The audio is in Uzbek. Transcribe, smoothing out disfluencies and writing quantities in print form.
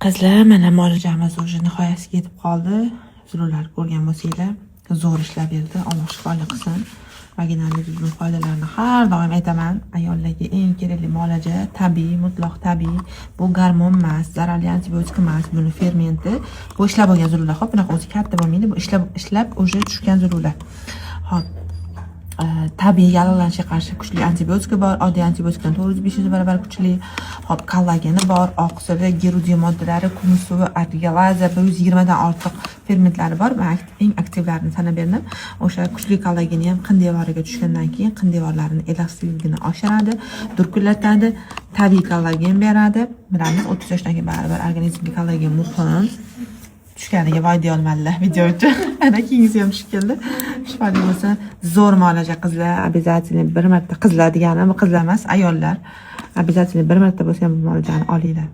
Qizlar, mana muolajamiz уже nihoyasiga yetib qoldi. Sizlar ko'rgan bo'lsanglar, zo'r ishlab berdi. Alloh shifoli qilsin. Vaginal tuzum foydalarini har doim aytaman. Ayollarga eng kerakli muolaja tabiiy, mutlaq tabiiy. Bu gormon emas, zararli antibiotik emas, buni fermenti. Bu ishlab bo'lgan zurlar. Xo'p, bunaqa o'zi katta bo'lmaydi. Bu ishlab уже tushgan zurlar. Xo'p. Tabiiy yallig'lanishga qarshi kuchli antibiotika bor, oddiy antibiotikdan 400-500 barobar kuchli. Hop, kollageni bor, oq suvi, gerudiy moddalari, kumus suvi, argalaza, 120 dan ortiq fermentlari bor. Men eng aktivlarini sanab berdim. O'sha kuchli kollageni ham qin devoriga tushgandan keyin qin devorlarini elastikligini oshiradi, durkillatadi, tabiiy kollagen beradi. Bilamiz, 30 yoshdan keyin baribir organizmga kollagen muhim. Tushganiga voy deya olmadilar video uchun. Ana keyingisi ham tushib keldi. Shifoli bo'lsin. Zo'r muolaja qizlar, обязательно bir marta qizlar deganim qizlar emas, ayollar. Обязательно bir marta bo'lsa ham bu muolajani olinglar.